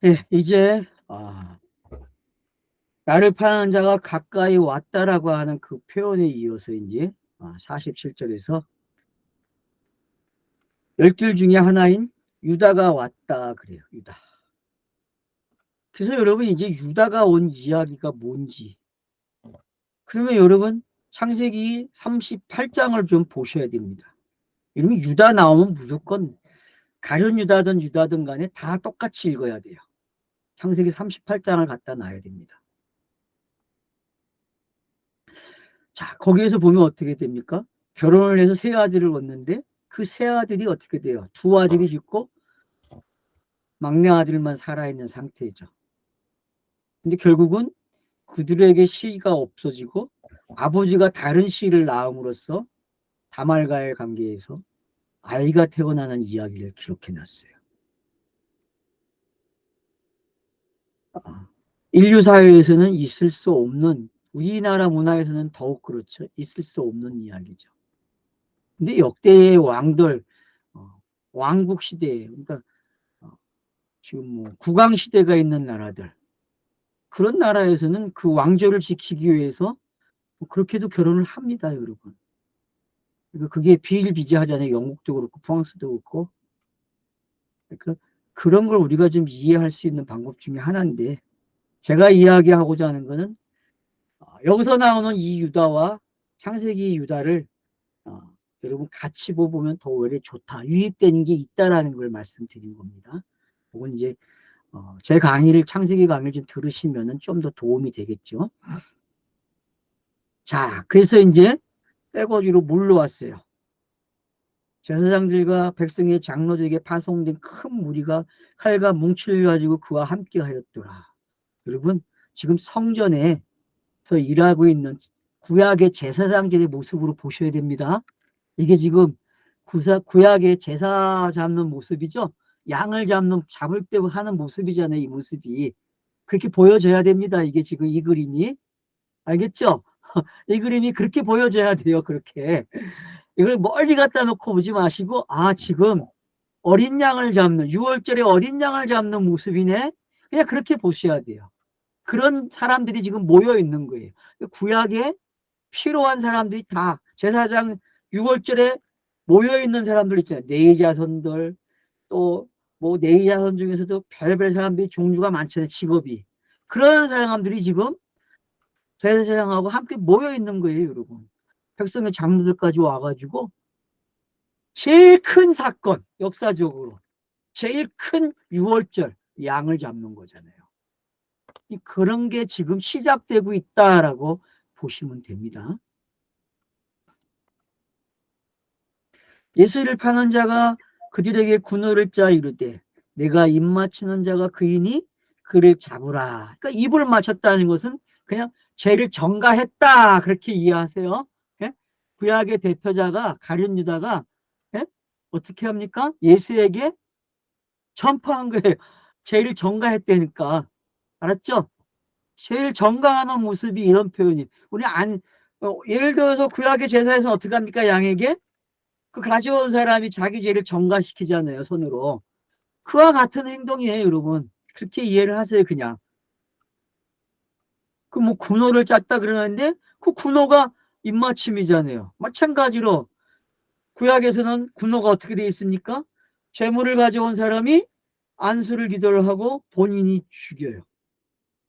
예, 이제 나를 파는 자가 가까이 왔다라고 하는 그 표현에 이어서 이제 47절에서 열둘 중에 하나인 유다가 왔다 그래요. 유다. 그래서 여러분 이제 유다가 온 이야기가 뭔지 그러면 여러분 창세기 38장을 좀 보셔야 됩니다. 이러면 유다 나오면 무조건 가룟 유다든 간에 다 똑같이 읽어야 돼요. 창세기 38장을 갖다 놔야 됩니다. 자, 거기에서 보면 어떻게 됩니까? 결혼을 해서 세 아들을 얻는데 그 세 아들이 어떻게 돼요? 두 아들이 죽고 막내 아들만 살아있는 상태죠. 근데 결국은 그들에게 씨가 없어지고 아버지가 다른 씨를 낳음으로써 다말과의 관계에서 아이가 태어나는 이야기를 기록해놨어요. 인류 사회에서는 있을 수 없는, 우리나라 문화에서는 더욱 그렇죠. 있을 수 없는 이야기죠. 근데 역대의 왕들, 왕국 시대에, 그러니까 지금 뭐 국왕 시대가 있는 나라들, 그런 나라에서는 그 왕조를 지키기 위해서 그렇게도 결혼을 합니다, 여러분. 그러니까 그게 비일비재하잖아요. 영국도 그렇고 프랑스도 그렇고. 그러니까 그런 걸 우리가 좀 이해할 수 있는 방법 중에 하나인데 제가 이야기하고자 하는 거는 여기서 나오는 이 유다와 창세기 유다를 어, 여러분 같이 보면 더 오히려 좋다. 유익되는 게 있다라는 걸 말씀드린 겁니다. 혹은 이제 제 강의를 창세기 강의를 좀 들으시면은 좀 더 도움이 되겠죠. 자, 그래서 이제 떼거지로 물러왔어요. 제사장들과 백성의 장로들에게 파송된 큰 무리가 칼과 뭉치를 가지고 그와 함께 하였더라. 여러분, 지금 성전에서 일하고 있는 구약의 제사장들의 모습으로 보셔야 됩니다. 이게 지금 구약의 제사 잡는 모습이죠. 양을 잡을 때 하는 모습이잖아요. 이 모습이. 그렇게 보여져야 됩니다. 이게 지금 이 그림이. 알겠죠? 이 그림이 그렇게 보여져야 돼요. 그렇게. 이걸 멀리 갖다 놓고 보지 마시고, 지금 어린 양을 잡는, 6월절에 어린 양을 잡는 모습이네? 그냥 그렇게 보셔야 돼요. 그런 사람들이 지금 모여 있는 거예요. 구약에 필요한 사람들이 다 제사장 6월절에 모여 있는 사람들 있잖아요. 네이자손들, 또 뭐 네이자손 중에서도 별별 사람들이 종류가 많잖아요. 직업이. 그런 사람들이 지금 제사장하고 함께 모여 있는 거예요, 여러분. 백성의 장로들까지 와가지고 제일 큰 사건, 역사적으로 제일 큰 6월절 양을 잡는 거잖아요. 그런 게 지금 시작되고 있다라고 보시면 됩니다. 예수를 파는 자가 그들에게 군호를 짜 이르되 내가 입 맞추는 자가 그이니 그를 잡으라. 그러니까 입을 맞췄다는 것은 그냥 죄를 전가했다 그렇게 이해하세요. 예? 구약의 대표자가 가룟 유다가 예? 어떻게 합니까? 예수에게 전파한 거예요. 죄를 전가했다니까. 알았죠? 제일 정강하는 모습이 이런 표현이. 우리 예를 들어서 구약의 제사에서 어떻게 합니까? 양에게? 그 가져온 사람이 자기 죄를 정가시키잖아요, 손으로. 그와 같은 행동이에요, 여러분. 그렇게 이해를 하세요, 그냥. 그 뭐 군호를 짰다 그러는데 그 군호가 입맞춤이잖아요. 마찬가지로 구약에서는 군호가 어떻게 되어 있습니까? 재물을 가져온 사람이 안수를 기도를 하고 본인이 죽여요.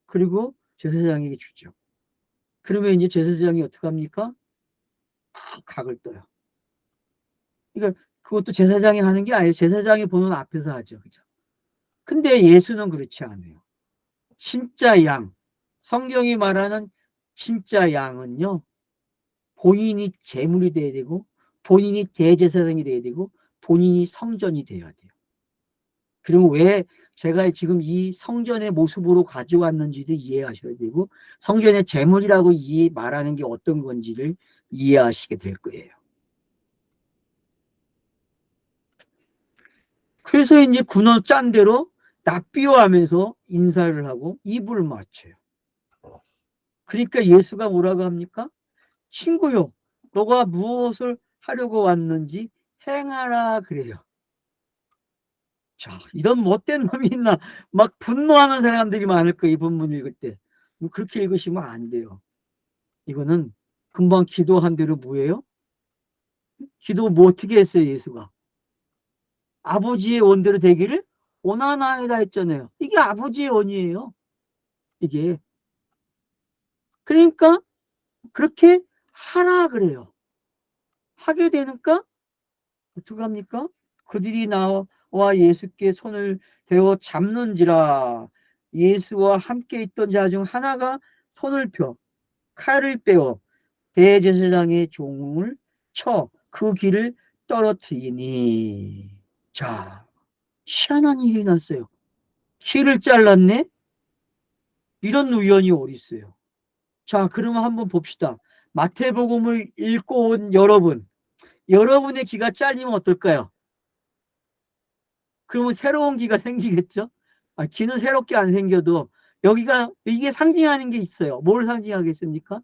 그리고 제사장에게 주죠. 그러면 이제 제사장이 어떻게 합니까? 각을 떠요. 그러니까 그것도 제사장이 하는 게 아니에요. 제사장이 보는 앞에서 하죠. 그죠? 근데 예수는 그렇지 않아요. 진짜 양, 성경이 말하는 진짜 양은요, 본인이 제물이 돼야 되고, 본인이 대제사장이 돼야 되고, 본인이 성전이 돼야 돼요. 그리고 왜 제가 지금 이 성전의 모습으로 가져왔는지도 이해하셔야 되고, 성전의 제물이라고 말하는 게 어떤 건지를 이해하시게 될 거예요. 그래서 이제 군어 짠 대로 납비어하면서 인사를 하고 입을 맞춰요. 그러니까 예수가 뭐라고 합니까? 친구요, 너가 무엇을 하려고 왔는지 행하라 그래요. 자, 이런 못된 놈이 있나? 막 분노하는 사람들이 많을 거예요. 이 본문 읽을 때. 그렇게 읽으시면 안 돼요. 이거는 금방 기도한 대로 뭐예요? 기도 뭐 어떻게 했어요, 예수가? 아버지의 원대로 되기를 원하나이다 했잖아요. 이게 아버지의 원이에요. 이게. 그러니까 그렇게 하라 그래요. 하게 되니까 어떻게 합니까? 그들이 나와 예수께 손을 대어 잡는지라. 예수와 함께 있던 자 중 하나가 손을 펴 칼을 빼어 대제사장의 종을 쳐 그 길을 떨어뜨리니. 자, 희한한 일이 났어요. 키를 잘랐네? 이런 우연이 어디 있어요? 자, 그러면 한번 봅시다. 마태복음을 읽고 온 여러분, 여러분의 귀가 잘리면 어떨까요? 그러면 새로운 귀가 생기겠죠? 아, 귀는 새롭게 안 생겨도 여기가 이게 상징하는 게 있어요. 뭘 상징하겠습니까?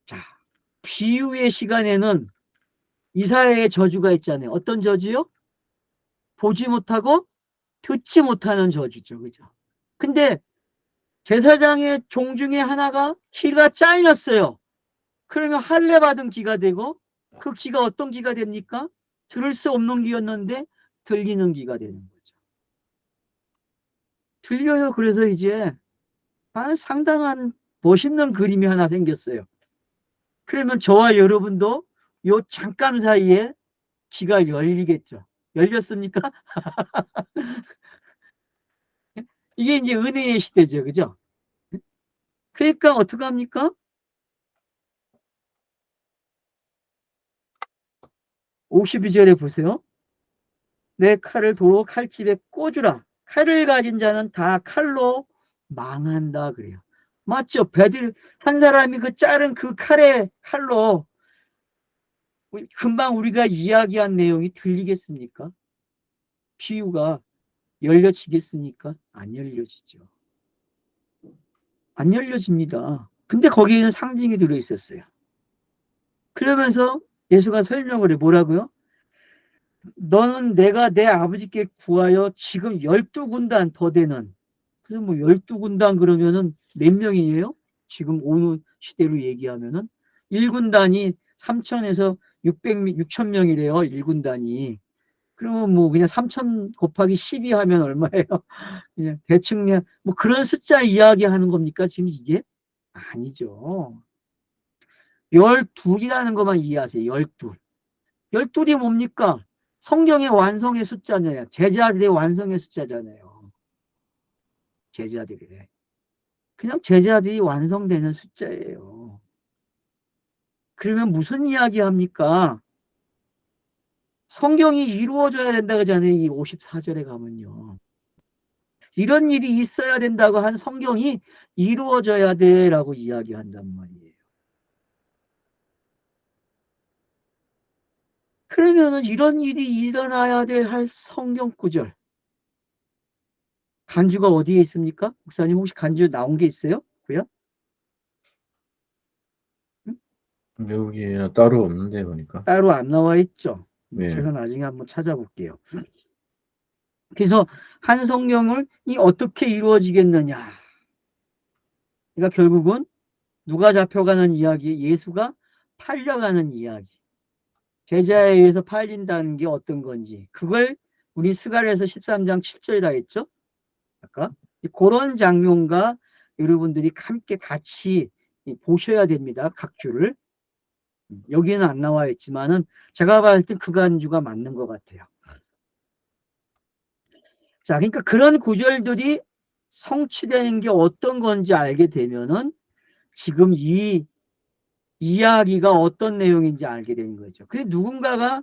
자, 비유의 시간에는 이사야의 저주가 있잖아요. 어떤 저주요? 보지 못하고 듣지 못하는 저주죠. 그죠? 근데 제사장의 종 중에 하나가 귀가 잘렸어요. 그러면 할례 받은 귀가 되고 그 귀가 어떤 귀가 됩니까? 들을 수 없는 귀였는데 들리는 귀가 되는 거죠. 들려요. 그래서 이제 상당한 멋있는 그림이 하나 생겼어요. 그러면 저와 여러분도 요 잠깐 사이에 귀가 열리겠죠. 열렸습니까? 이게 이제 은혜의 시대죠. 그죠? 그러니까 어떻게 합니까? 52절에 보세요. 내 칼을 도로 칼집에 꽂으라. 칼을 가진 자는 다 칼로 망한다 그래요. 맞죠? 배들 한 사람이 그 자른 그 칼로 금방 우리가 이야기한 내용이 들리겠습니까? 비유가 열려지겠습니까? 안 열려지죠. 안 열려집니다. 근데 거기에는 상징이 들어있었어요. 그러면서 예수가 설명을 해. 뭐라고요? 너는 내가 내 아버지께 구하여 지금 12군단 더 되는. 그래서 뭐 12군단 그러면은 몇 명이에요? 지금 오는 시대로 얘기하면은 1군단이 3천에서 6천 명이래요. 1군단이. 그러면 뭐 그냥 3천 곱하기 12 하면 얼마예요? 그냥 대충 그냥 뭐 그런 숫자 이야기하는 겁니까? 지금 이게? 아니죠. 12이라는 것만 이해하세요. 12. 12이 뭡니까? 성경의 완성의 숫자잖아요. 제자들의 완성의 숫자잖아요. 제자들의. 그냥 제자들이 완성되는 숫자예요. 그러면 무슨 이야기 합니까? 성경이 이루어져야 된다고 하잖아요. 이 54절에 가면요. 이런 일이 있어야 된다고 한 성경이 이루어져야 돼라고 이야기한단 말이에요. 그러면은 이런 일이 일어나야 될 할 성경 구절. 간주가 어디에 있습니까? 목사님 혹시 간주 나온 게 있어요? 그요? 응? 여기에 따로 없는데 보니까. 따로 안 나와 있죠. 네. 제가 나중에 한번 찾아볼게요. 그래서 한 성경을 이 어떻게 이루어지겠느냐. 그러니까 결국은 누가 잡혀가는 이야기, 예수가 팔려가는 이야기. 제자에 의해서 팔린다는 게 어떤 건지. 그걸 우리 스가랴서 13장 7절이다 했죠? 아까. 그런 장면과 여러분들이 함께 같이 보셔야 됩니다. 각 줄을. 여기는 안 나와 있지만은 제가 봤을 때 그 간주가 맞는 것 같아요. 자, 그러니까 그런 구절들이 성취되는 게 어떤 건지 알게 되면은 지금 이 이야기가 어떤 내용인지 알게 되는 거죠. 근데 누군가가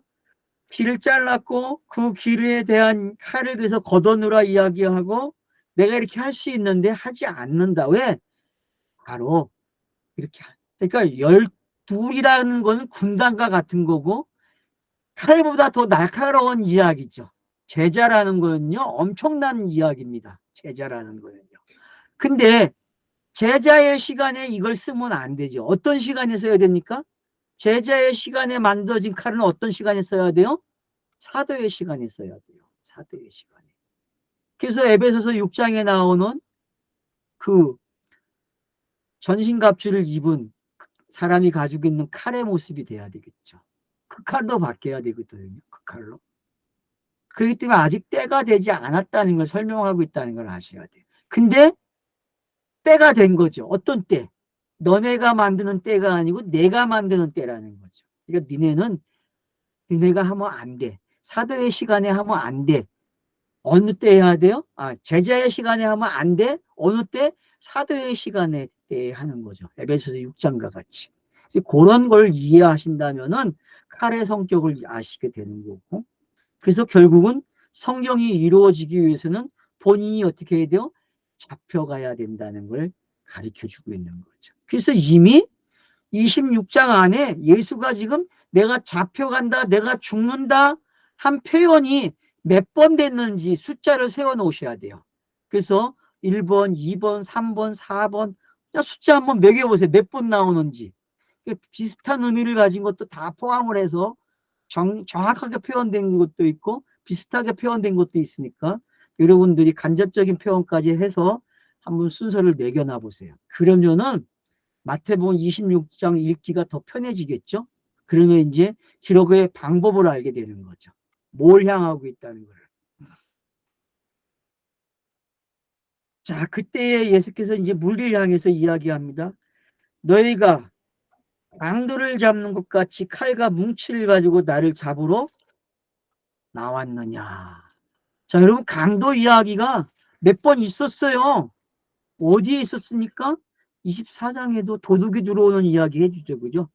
길을 잘랐고 그 길에 대한 칼을 그래서 걷어놓으라 이야기하고 내가 이렇게 할 수 있는데 하지 않는다. 왜? 바로 이렇게. 그러니까 12이라는 거는 군단과 같은 거고 칼보다 더 날카로운 이야기죠. 제자라는 거는요, 엄청난 이야기입니다. 제자라는 거는요. 근데 제자의 시간에 이걸 쓰면 안 되죠. 어떤 시간에 써야 됩니까? 제자의 시간에 만들어진 칼은 어떤 시간에 써야 돼요? 사도의 시간에 써야 돼요. 사도의 시간에. 그래서 에베소서 6장에 나오는 그 전신갑주를 입은 사람이 가지고 있는 칼의 모습이 돼야 되겠죠. 그 칼도 바뀌어야 되거든요. 그 칼로. 그렇기 때문에 아직 때가 되지 않았다는 걸 설명하고 있다는 걸 아셔야 돼요. 근데 때가 된 거죠. 어떤 때? 너네가 만드는 때가 아니고 내가 만드는 때라는 거죠. 그러니까 니네가 하면 안 돼. 사도의 시간에 하면 안 돼. 어느 때 해야 돼요? 제자의 시간에 하면 안 돼. 어느 때? 사도의 시간에 때 하는 거죠. 에베소서 6장과 같이. 그런 걸 이해하신다면은 칼의 성격을 아시게 되는 거고. 그래서 결국은 성경이 이루어지기 위해서는 본인이 어떻게 해야 돼요? 잡혀가야 된다는 걸 가르쳐 주고 있는 거죠. 그래서 이미 26장 안에 예수가 지금 내가 잡혀간다, 내가 죽는다 한 표현이 몇 번 됐는지 숫자를 세워 놓으셔야 돼요. 그래서 1번, 2번, 3번, 4번 숫자 한번 매겨보세요. 몇 번 나오는지. 비슷한 의미를 가진 것도 다 포함을 해서 정확하게 표현된 것도 있고 비슷하게 표현된 것도 있으니까 여러분들이 간접적인 표현까지 해서 한번 순서를 매겨놔 보세요. 그러면은 마태복음 26장 읽기가 더 편해지겠죠? 그러면 이제 기록의 방법을 알게 되는 거죠. 뭘 향하고 있다는 거를. 자, 그때에 예수께서 이제 물리를 향해서 이야기합니다. 너희가 강도를 잡는 것 같이 칼과 뭉치를 가지고 나를 잡으러 나왔느냐. 자, 여러분 강도 이야기가 몇 번 있었어요. 어디에 있었습니까? 24장에도 도둑이 들어오는 이야기 해주죠. 그죠?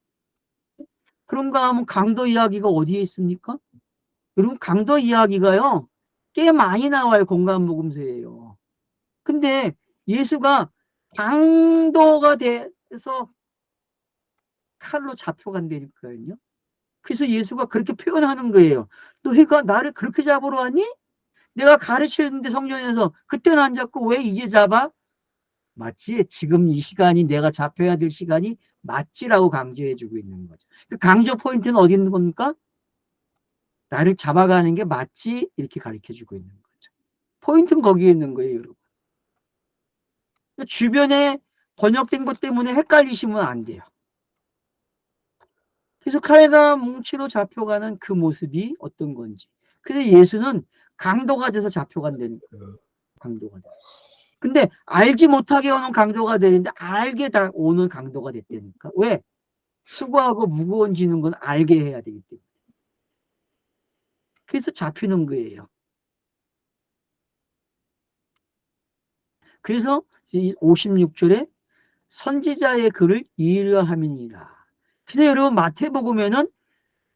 그런가 하면 강도 이야기가 어디에 있습니까? 여러분 강도 이야기가요. 꽤 많이 나와요. 공간복음서예요. 근데 예수가 강도가 돼서 칼로 잡혀간다니까요. 그래서 예수가 그렇게 표현하는 거예요. 너희가 나를 그렇게 잡으러 왔니? 내가 가르치는데 성전에서 그때는 안 잡고 왜 이제 잡아? 맞지? 지금 이 시간이 내가 잡혀야 될 시간이 맞지라고 강조해주고 있는 거죠. 그 강조 포인트는 어디 있는 겁니까? 나를 잡아가는 게 맞지? 이렇게 가르쳐주고 있는 거죠. 포인트는 거기에 있는 거예요, 여러분. 주변에 번역된 것 때문에 헷갈리시면 안 돼요. 그래서 칼과 뭉치로 잡혀가는 그 모습이 어떤 건지. 그래서 예수는 강도가 돼서 잡혀간다는 거예요. 강도가 돼서. 근데 알지 못하게 오는 강도가 되는데 알게 다 오는 강도가 됐다니까. 왜? 수고하고 무거운 지는 건 알게 해야 되기 때문에. 그래서 잡히는 거예요. 그래서 56절에 선지자의 글을 이해함이니라. 그래서 여러분 마태복음에는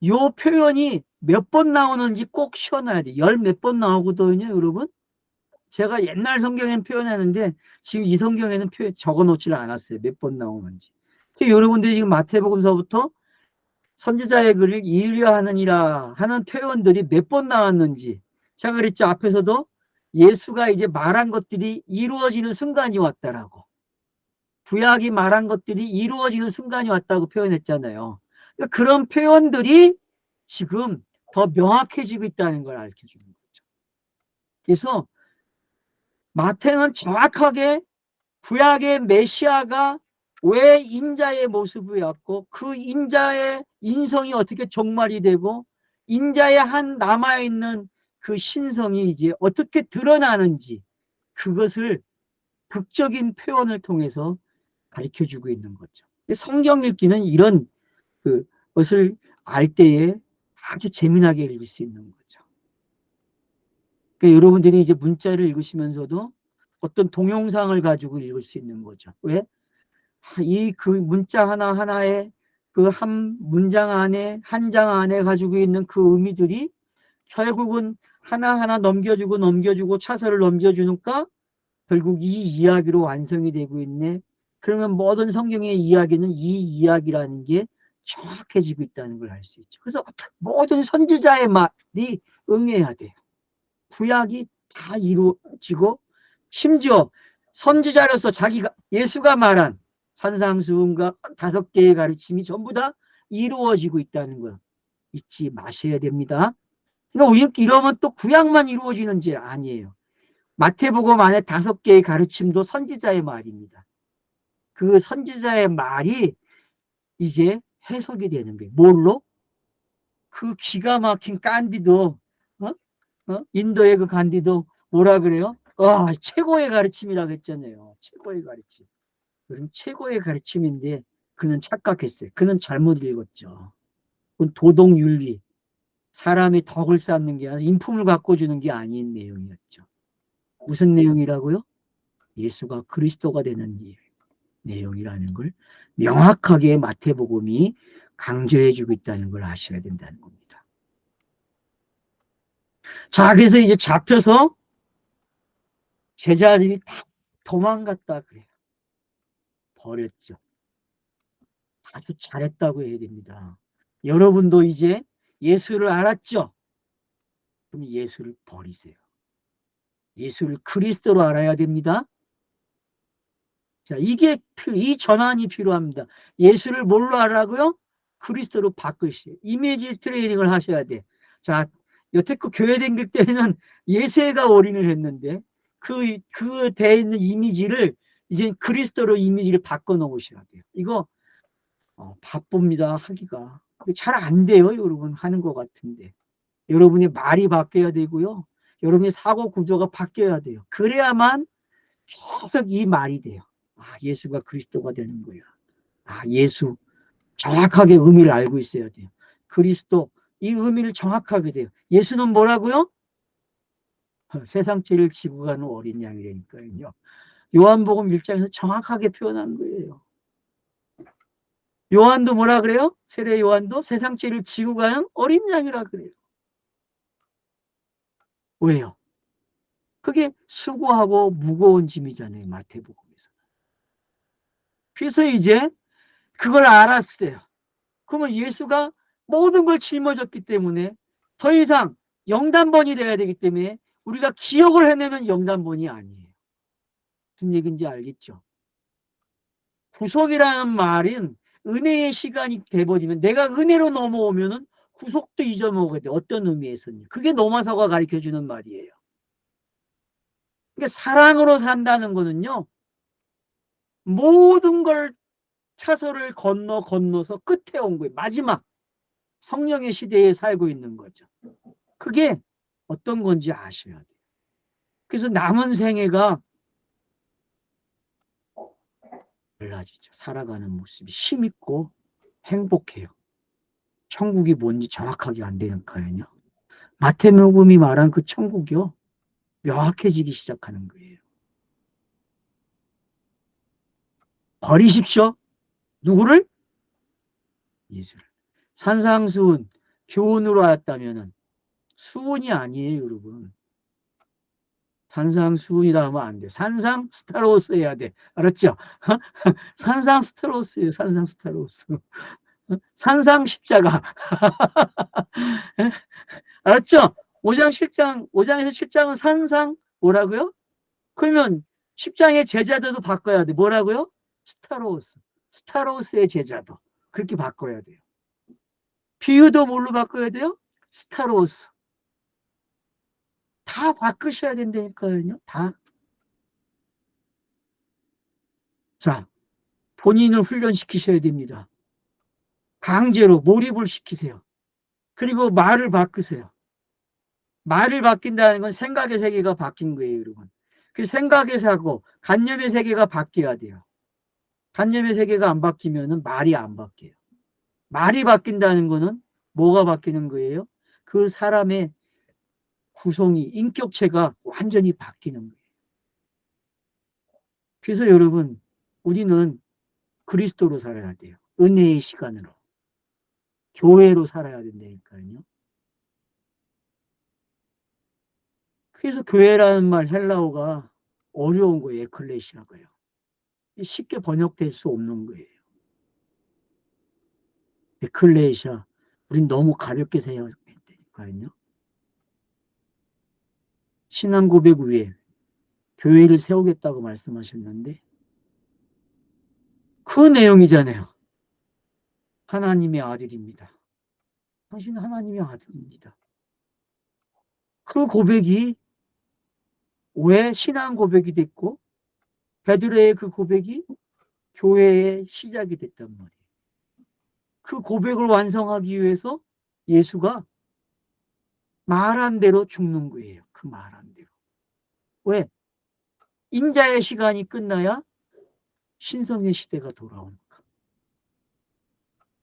요 표현이 몇 번 나오는지 꼭 시원해야 돼. 열 몇 번 나오거든요, 여러분. 제가 옛날 성경에는 표현하는데 지금 이 성경에는 적어 놓지를 않았어요. 몇 번 나오는지. 여러분들이 지금 마태복음서부터 선지자의 글을 이으려 하느니라 하는 표현들이 몇 번 나왔는지. 제가 그랬죠. 앞에서도 예수가 이제 말한 것들이 이루어지는 순간이 왔다라고. 구약이 말한 것들이 이루어지는 순간이 왔다고 표현했잖아요. 그러니까 그런 표현들이 지금 더 명확해지고 있다는 걸 알려주는 거죠. 그래서 마태는 정확하게 구약의 메시아가 왜 인자의 모습이었고 그 인자의 인성이 어떻게 종말이 되고 인자의 한 남아있는 그 신성이 이제 어떻게 드러나는지 그것을 극적인 표현을 통해서 가르쳐주고 있는 거죠. 성경 읽기는 이런 것을 알 때에 아주 재미나게 읽을 수 있는 거죠. 그러니까 여러분들이 이제 문자를 읽으시면서도 어떤 동영상을 가지고 읽을 수 있는 거죠. 왜? 그 문자 하나하나에 그 한 문장 안에, 한 장 안에 가지고 있는 그 의미들이 결국은 하나하나 넘겨주고 차서를 넘겨주니까 결국 이 이야기로 완성이 되고 있네. 그러면 모든 성경의 이야기는 이 이야기라는 게 정확해지고 있다는 걸 알 수 있죠. 그래서 모든 선지자의 말이 응해야 돼요. 구약이 다 이루어지고 심지어 선지자로서 자기가 예수가 말한 산상수훈과 5개의 가르침이 전부 다 이루어지고 있다는 거 잊지 마셔야 됩니다. 그러니까 이러면 또 구약만 이루어지는지 아니에요. 마태복음 안에 5개의 가르침도 선지자의 말입니다. 그 선지자의 말이 이제 해석이 되는 거예요. 뭘로? 그 기가 막힌 간디도, 인도의 그 간디도 뭐라 그래요? 최고의 가르침이라고 했잖아요. 최고의 가르침. 그럼 최고의 가르침인데 그는 착각했어요. 그는 잘못 읽었죠. 그건 도덕윤리, 사람이 덕을 쌓는 게 아니라 인품을 가꿔주는 게 아닌 내용이었죠. 무슨 내용이라고요? 예수가 그리스도가 되는 내용이라는 걸 명확하게 마태복음이 강조해주고 있다는 걸 아셔야 된다는 겁니다. 자, 그래서 이제 잡혀서 제자들이 다 도망갔다 그래요. 버렸죠. 아주 잘했다고 해야 됩니다. 여러분도 이제 예수를 알았죠? 그럼 예수를 버리세요. 예수를 그리스도로 알아야 됩니다. 자, 이 전환이 필요합니다. 예수를 뭘로 알라고요? 그리스도로 바꾸시오. 이미지 트레이닝을 하셔야 돼. 자, 여태껏 교회 다닐 때는 예수가 올인을 했는데 그 돼 있는 이미지를 이제 그리스도로 이미지를 바꿔 놓으셔야 돼요. 이거 바쁩니다. 하기가. 잘 안 돼요. 여러분 하는 것 같은데. 여러분의 말이 바뀌어야 되고요. 여러분의 사고 구조가 바뀌어야 돼요. 그래야만 계속 이 말이 돼요. 예수가 그리스도가 되는 거야. 예수 정확하게 의미를 알고 있어야 돼요. 그리스도 이 의미를 정확하게 돼요. 예수는 뭐라고요? 세상 죄를 지고 가는 어린 양이라니까요. 요한복음 1장에서 정확하게 표현한 거예요. 요한도 뭐라 그래요? 세례 요한도 세상 죄를 지고 가는 어린 양이라 그래요. 왜요? 그게 수고하고 무거운 짐이잖아요. 마태복음에서. 그래서 이제 그걸 알았어요. 그러면 예수가 모든 걸 짊어졌기 때문에 더 이상 영단번이 돼야 되기 때문에 우리가 기억을 해내면 영단번이 아니에요. 무슨 얘기인지 알겠죠? 구속이라는 말은 은혜의 시간이 돼버리면 내가 은혜로 넘어오면은 구속도 잊어먹어야 돼. 어떤 의미에서는. 그게 로마서가 가르쳐주는 말이에요. 그러니까 사랑으로 산다는 거는요. 모든 걸 차소를 건너서 끝에 온 거예요. 마지막 성령의 시대에 살고 있는 거죠. 그게 어떤 건지 아셔야 돼요. 그래서 남은 생애가 달라지죠. 살아가는 모습이 힘있고 행복해요. 천국이 뭔지 정확하게 안 되니까요. 마태복음이 말한 그 천국이요. 명확해지기 시작하는 거예요. 버리십시오. 누구를? 예수를. 산상수훈, 교훈으로 하였다면 수훈이 아니에요, 여러분. 산상수훈이라 하면 안 돼. 산상 스타로스 해야 돼. 알았죠? 산상 스타로스예요. 산상 스타로스. 산상 십자가. 알았죠? 5장에서 7장은 산상 뭐라고요? 그러면 10장의 제자들도 바꿔야 돼. 뭐라고요? 스타로스. 스타로스의 제자도. 그렇게 바꿔야 돼요. 비유도 뭘로 바꿔야 돼요? 스타로스. 다 바꾸셔야 된다니까요. 다. 자, 본인을 훈련시키셔야 됩니다. 강제로 몰입을 시키세요. 그리고 말을 바꾸세요. 말을 바뀐다는 건 생각의 세계가 바뀐 거예요, 여러분. 그 생각의 사고, 관념의 세계가 바뀌어야 돼요. 관념의 세계가 안 바뀌면 말이 안 바뀌어요. 말이 바뀐다는 거는 뭐가 바뀌는 거예요? 그 사람의 구성이, 인격체가 완전히 바뀌는 거예요. 그래서 여러분, 우리는 그리스도로 살아야 돼요. 은혜의 시간으로. 교회로 살아야 된다니까요. 그래서 교회라는 말 헬라어가 어려운 거예요. 에클레시아가요. 쉽게 번역될 수 없는 거예요. 에클레시아. 우린 너무 가볍게 생각했다니까요. 신앙 고백 위에 교회를 세우겠다고 말씀하셨는데 그 내용이잖아요. 하나님의 아들입니다. 당신은 하나님의 아들입니다. 그 고백이 왜 신앙 고백이 됐고 베드로의 그 고백이 교회의 시작이 됐단 말이에요. 그 고백을 완성하기 위해서 예수가 말한 대로 죽는 거예요. 그 말한 대로. 왜? 인자의 시간이 끝나야 신성의 시대가 돌아오니까.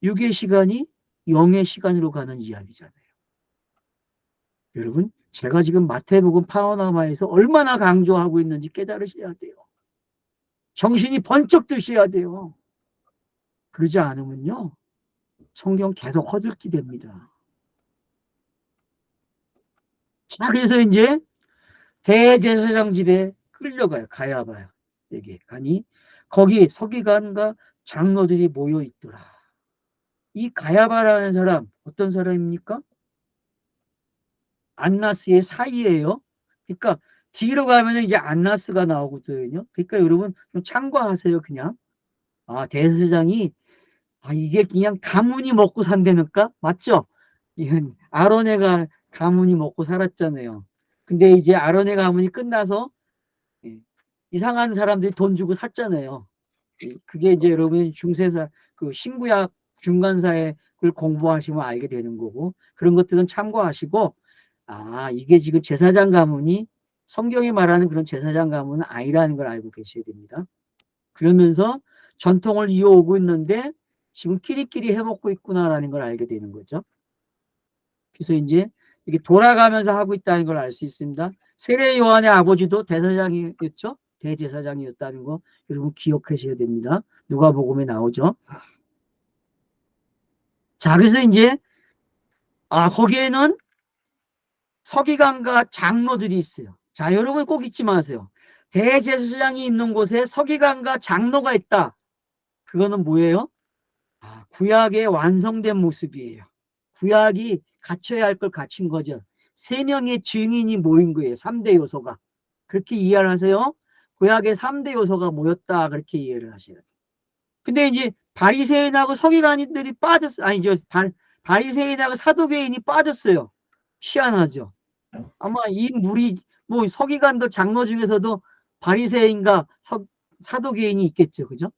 육의 시간이 영의 시간으로 가는 이야기잖아요. 여러분, 제가 지금 마태복음 파노라마에서 얼마나 강조하고 있는지 깨달으셔야 돼요. 정신이 번쩍 드셔야 돼요. 그러지 않으면요, 성경 계속 허들기 됩니다. 자, 그래서 이제 대제사장 집에 끌려가요. 가야바야. 여기 가니 거기 서기관과 장로들이 모여 있더라. 이 가야바라는 사람 어떤 사람입니까? 안나스의 사이예요. 그러니까 뒤로 가면 이제 안나스가 나오거든요. 그러니까 여러분 좀 참고하세요. 그냥 대제사장이 이게 그냥 가문이 먹고 산다니까 맞죠? 이건 아론의 가문이 먹고 살았잖아요. 근데 이제 아론의 가문이 끝나서 이상한 사람들이 돈 주고 샀잖아요. 그게 이제 여러분 중세사 그 신구약 중간사에 그걸 공부하시면 알게 되는 거고 그런 것들은 참고하시고 이게 지금 제사장 가문이 성경이 말하는 그런 제사장 가문은 아니라는 걸 알고 계셔야 됩니다. 그러면서 전통을 이어오고 있는데 지금 끼리끼리 해먹고 있구나라는 걸 알게 되는 거죠. 그래서 이제 이게 돌아가면서 하고 있다는 걸 알 수 있습니다. 세례 요한의 아버지도 대제사장이었죠. 대제사장이었다는 거 여러분 기억하셔야 됩니다. 누가복음에 나오죠. 자, 그래서 이제 거기에는 서기관과 장로들이 있어요. 자, 여러분 꼭 잊지 마세요. 대제사장이 있는 곳에 서기관과 장로가 있다. 그거는 뭐예요? 구약의 완성된 모습이에요. 구약이 갖춰야 할 걸 갖춘 거죠. 세 명의 증인이 모인 거예요. 3대 요소가. 그렇게 이해를 하세요. 구약의 3대 요소가 모였다. 그렇게 이해를 하셔야 돼요. 근데 이제 바리새인하고 서기관들이 빠졌어요. 바리새인하고 사두개인이 빠졌어요. 희한하죠. 아마 이 무리 뭐 서기관들 장로 중에서도 바리새인과 사두개인이 있겠죠. 그죠?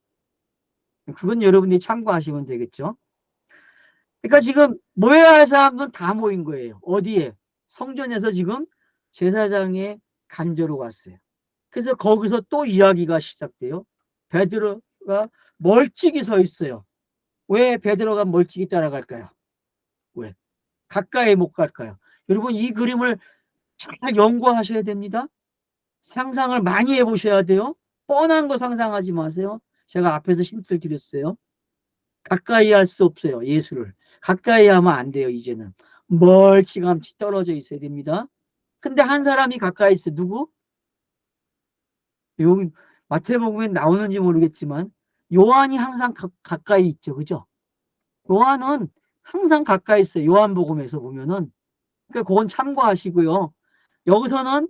그건 여러분들이 참고하시면 되겠죠. 그러니까 지금 모여야 할 사람들은 다 모인 거예요. 어디에? 성전에서 지금 제사장의 간저로 갔어요. 그래서 거기서 또 이야기가 시작돼요. 베드로가 멀찍이 서 있어요. 왜 베드로가 멀찍이 따라갈까요? 왜? 가까이 못 갈까요? 여러분 이 그림을 잘 연구하셔야 됩니다. 상상을 많이 해보셔야 돼요. 뻔한 거 상상하지 마세요. 제가 앞에서 힌트를 드렸어요. 가까이 할 수 없어요. 예수를. 가까이 하면 안 돼요. 이제는. 멀찌감치 떨어져 있어야 됩니다. 근데 한 사람이 가까이 있어요. 누구? 여기 마태복음에 나오는지 모르겠지만 요한이 항상 가까이 있죠. 그죠? 요한은 항상 가까이 있어요. 요한복음에서 보면은. 그러니까 그건 참고하시고요. 여기서는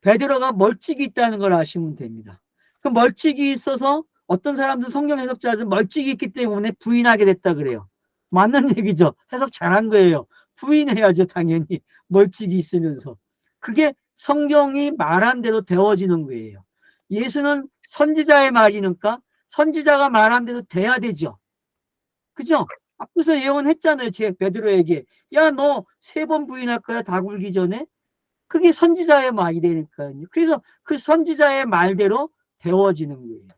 베드로가 멀찍이 있다는 걸 아시면 됩니다. 그 멀찍이 있어서 어떤 사람들 성경 해석자들은 멀찍이 있기 때문에 부인하게 됐다 그래요. 맞는 얘기죠. 해석 잘한 거예요. 부인해야죠. 당연히. 멀찍이 있으면서. 그게 성경이 말한 대로 되어지는 거예요. 예수는 선지자의 말이니까 선지자가 말한 대로 돼야 되죠. 그죠? 앞에서 예언했잖아요. 제 베드로에게. 야, 너 3번 부인할 거야. 다 굴기 전에. 그게 선지자의 말이 되니까요. 그래서 그 선지자의 말대로 되어지는 거예요.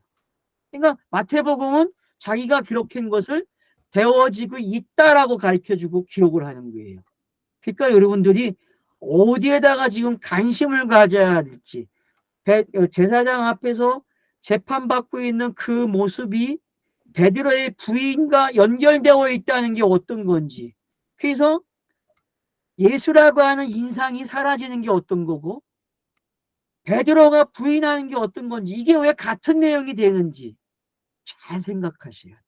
그러니까 마태복음은 자기가 기록한 것을 되어지고 있다라고 가르쳐주고 기록을 하는 거예요. 그러니까 여러분들이 어디에다가 지금 관심을 가져야 할지 제사장 앞에서 재판받고 있는 그 모습이 베드로의 부인과 연결되어 있다는 게 어떤 건지 그래서 예수라고 하는 인상이 사라지는 게 어떤 거고 베드로가 부인하는 게 어떤 건지 이게 왜 같은 내용이 되는지 잘 생각하셔야 돼요.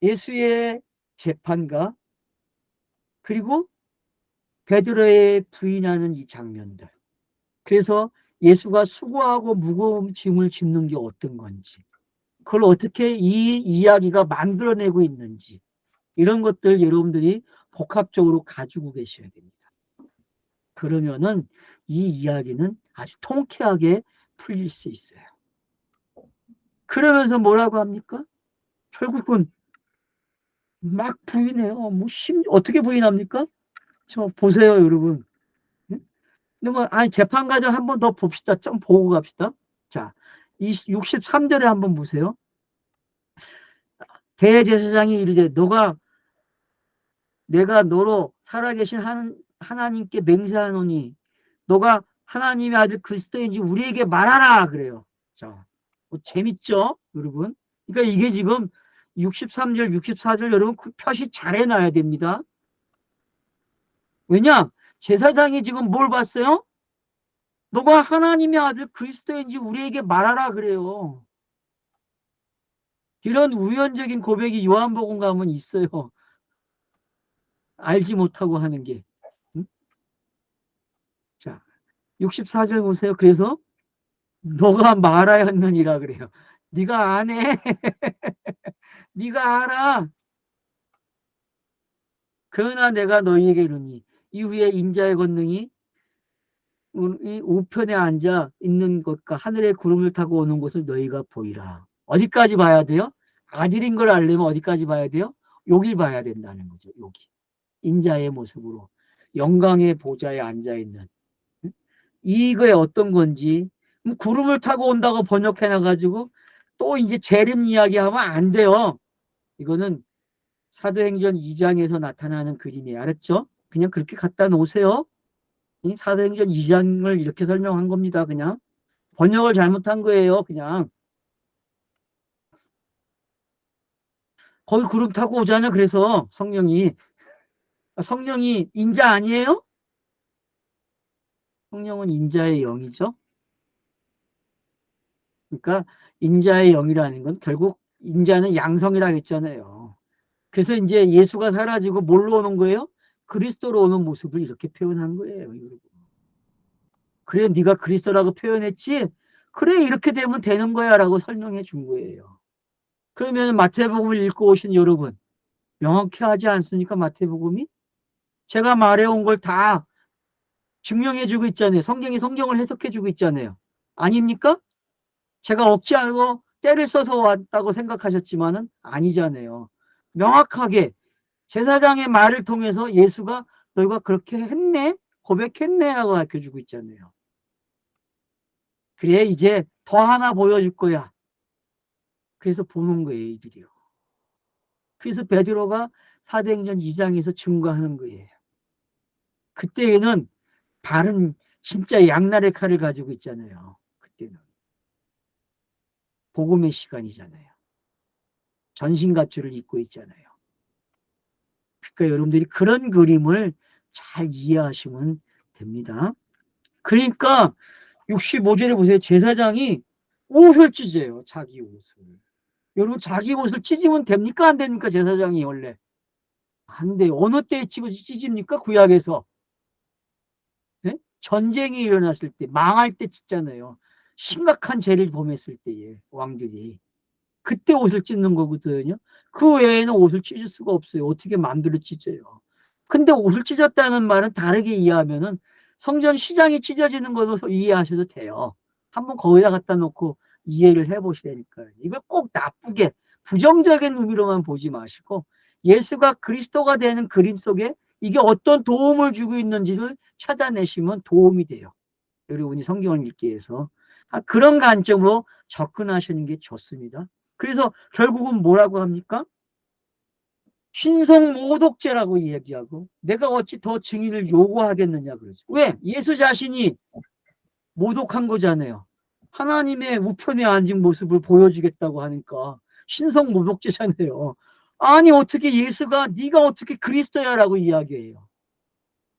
예수의 재판과 그리고 베드로의 부인하는 이 장면들 그래서 예수가 수고하고 무거운 짐을 짚는 게 어떤 건지 그걸 어떻게 이 이야기가 만들어내고 있는지 이런 것들 여러분들이 복합적으로 가지고 계셔야 됩니다. 그러면은 이 이야기는 아주 통쾌하게 풀릴 수 있어요. 그러면서 뭐라고 합니까? 결국은 막 부인해요. 뭐 어떻게 부인합니까? 저 보세요, 여러분. 그러면 아니 재판 과정 한 번 더 봅시다. 좀 보고 갑시다. 자, 63절에 한번 보세요. 대제사장이 이르되 내가 너로 살아계신 하나님께 맹세하노니 너가 하나님의 아들 그리스도인지 우리에게 말하라 그래요. 자, 재밌죠, 여러분? 그러니까 이게 지금 63절, 64절 여러분 표시 잘 해놔야 됩니다. 왜냐? 제사장이 지금 뭘 봤어요? 너가 하나님의 아들 그리스도인지 우리에게 말하라 그래요. 이런 우연적인 고백이 요한복음 가면 있어요. 알지 못하고 하는 게. 응? 자, 64절 보세요. 그래서 너가 말하였느니라 그래요. 네가 안 해. 네가 알아. 그러나 내가 너희에게 이르니 이후에 인자의 권능이 우편에 앉아 있는 것과 하늘의 구름을 타고 오는 것을 너희가 보이라. 어디까지 봐야 돼요? 아들인 걸 알려면 어디까지 봐야 돼요? 여길 봐야 된다는 거죠. 여기. 인자의 모습으로 영광의 보좌에 앉아 있는. 이거에 어떤 건지 구름을 타고 온다고 번역해 놔가지고 또 이제 재림 이야기하면 안 돼요. 이거는 사도행전 2장에서 나타나는 그림이에요. 알았죠? 그냥 그렇게 갖다 놓으세요. 이 사도행전 2장을 이렇게 설명한 겁니다. 그냥 번역을 잘못한 거예요. 그냥 거기 구름 타고 오잖아. 그래서 성령이 인자 아니에요? 성령은 인자의 영이죠. 그러니까 인자의 영이라는 건 결국 인자는 양성이라고 했잖아요. 그래서 이제 예수가 사라지고 뭘로 오는 거예요? 그리스도로 오는 모습을 이렇게 표현한 거예요. 그래 네가 그리스도라고 표현했지? 그래 이렇게 되면 되는 거야 라고 설명해 준 거예요. 그러면 마태복음을 읽고 오신 여러분 명확히 하지 않습니까? 마태복음이? 제가 말해온 걸 다 증명해 주고 있잖아요. 성경이 성경을 해석해 주고 있잖아요. 아닙니까? 제가 억지하고 때를 써서 왔다고 생각하셨지만은 아니잖아요. 명확하게 제사장의 말을 통해서 예수가 너희가 그렇게 했네? 고백했네? 하고 가르쳐주고 있잖아요. 그래 이제 더 하나 보여줄 거야. 그래서 보는 거예요. 이들이요. 그래서 베드로가 사도행전 2장에서 증거하는 거예요. 그때에는 바른 진짜 양날의 칼을 가지고 있잖아요. 그때는. 복음의 시간이잖아요. 전신갑주를 입고 있잖아요. 그러니까 여러분들이 그런 그림을 잘 이해하시면 됩니다. 그러니까 65절에 보세요. 제사장이 옷을 찢어요. 자기 옷을. 여러분 자기 옷을 찢으면 됩니까? 안 됩니까? 제사장이 원래. 안 돼요. 어느 때에 찢습니까? 구약에서. 네? 전쟁이 일어났을 때, 망할 때 찢잖아요. 심각한 죄를 범했을 때에 왕들이. 그때 옷을 찢는 거거든요. 그 외에는 옷을 찢을 수가 없어요. 어떻게 마음대로 찢어요. 근데 옷을 찢었다는 말은 다르게 이해하면은 성전 시장이 찢어지는 것으로 이해하셔도 돼요. 한번 거기다 갖다 놓고 이해를 해보시라니까요. 이걸 꼭 나쁘게 부정적인 의미로만 보지 마시고 예수가 그리스도가 되는 그림 속에 이게 어떤 도움을 주고 있는지를 찾아내시면 도움이 돼요. 여러분이 성경을 읽기 위해서. 그런 관점으로 접근하시는 게 좋습니다. 그래서 결국은 뭐라고 합니까? 신성 모독죄라고 얘기하고 내가 어찌 더 증인을 요구하겠느냐 그러죠. 왜? 예수 자신이 모독한 거잖아요. 하나님의 우편에 앉은 모습을 보여주겠다고 하니까 신성 모독죄잖아요. 아니 어떻게 예수가 네가 어떻게 그리스도야라고 이야기해요.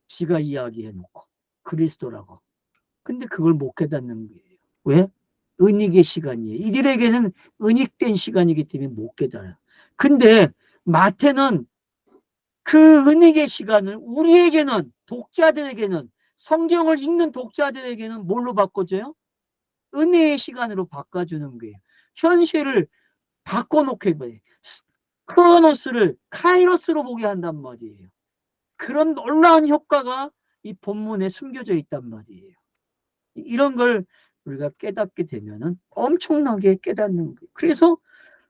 지가 이야기해놓고 그리스도라고. 근데 그걸 못 깨닫는 거예요. 왜? 은익의 시간이에요. 이들에게는 은익된 시간이기 때문에 못 깨달아요. 근데 마태는 그 은익의 시간을 우리에게는 독자들에게는 성경을 읽는 독자들에게는 뭘로 바꿔줘요? 은혜의 시간으로 바꿔주는 거예요. 현실을 바꿔놓게 해요. 크로노스를 카이로스로 보게 한단 말이에요. 그런 놀라운 효과가 이 본문에 숨겨져 있단 말이에요. 이런 걸 우리가 깨닫게 되면은 엄청나게 깨닫는 거예요. 그래서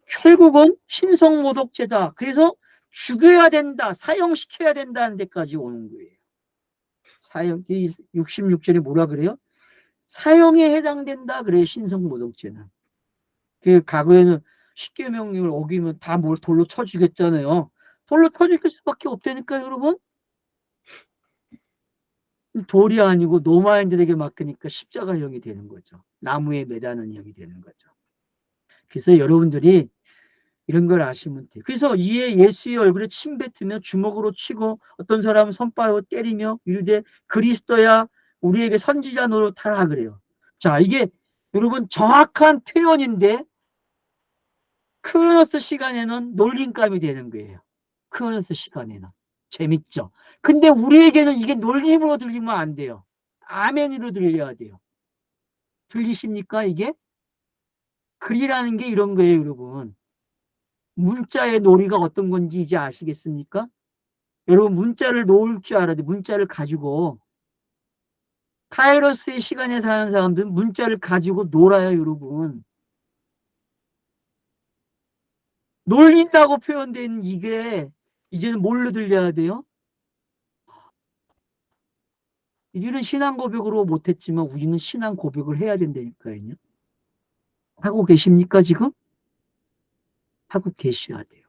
결국은 신성모독죄다. 그래서 죽여야 된다. 사형시켜야 된다는 데까지 오는 거예요. 사형, 66절에 뭐라 그래요? 사형에 해당된다. 그래요. 신성모독죄는. 그 과거에는 십계명령을 어기면 다 뭘 돌로 쳐 죽였잖아요. 돌로 쳐 죽일 수밖에 없다니까요, 여러분. 돌이 아니고 노마인들에게 맡기니까 십자가형이 되는 거죠. 나무에 매다는 형이 되는 거죠. 그래서 여러분들이 이런 걸 아시면 돼요. 그래서 이에 예수의 얼굴에 침 뱉으며 주먹으로 치고 어떤 사람은 손바닥으로 때리며 이르되 그리스도야 우리에게 선지자 노릇하라 그래요. 자, 이게 여러분 정확한 표현인데 크로노스 시간에는 놀림감이 되는 거예요. 크로노스 시간에는. 재밌죠? 근데 우리에게는 이게 놀림으로 들리면 안 돼요. 아멘으로 들려야 돼요. 들리십니까, 이게? 글이라는 게 이런 거예요, 여러분. 문자의 놀이가 어떤 건지 이제 아시겠습니까? 여러분, 문자를 놓을 줄 알아야 돼. 문자를 가지고. 카이로스의 시간에 사는 사람들은 문자를 가지고 놀아요, 여러분. 놀린다고 표현된 이게 이제는 뭘로 들려야 돼요? 이제는 신앙 고백으로 못했지만 우리는 신앙 고백을 해야 된다니까요. 하고 계십니까, 지금? 하고 계셔야 돼요.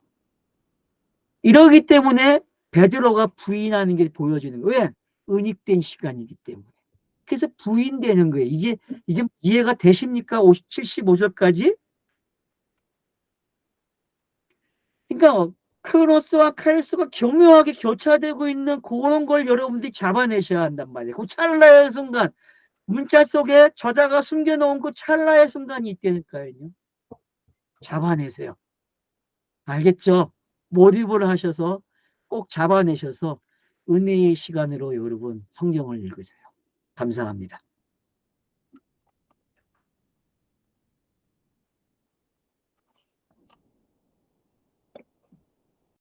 이러기 때문에 베드로가 부인하는 게 보여지는 거예요. 왜? 은닉된 시간이기 때문에. 그래서 부인되는 거예요. 이제 이해가 되십니까? 75절까지? 그러니까 크로스와 카이로스가 교묘하게 교차되고 있는 그런 걸 여러분들이 잡아내셔야 한단 말이에요. 그 찰나의 순간, 문자 속에 저자가 숨겨놓은 그 찰나의 순간이 있다니까요. 잡아내세요. 알겠죠? 몰입을 하셔서 꼭 잡아내셔서 은혜의 시간으로 여러분 성경을 읽으세요. 감사합니다.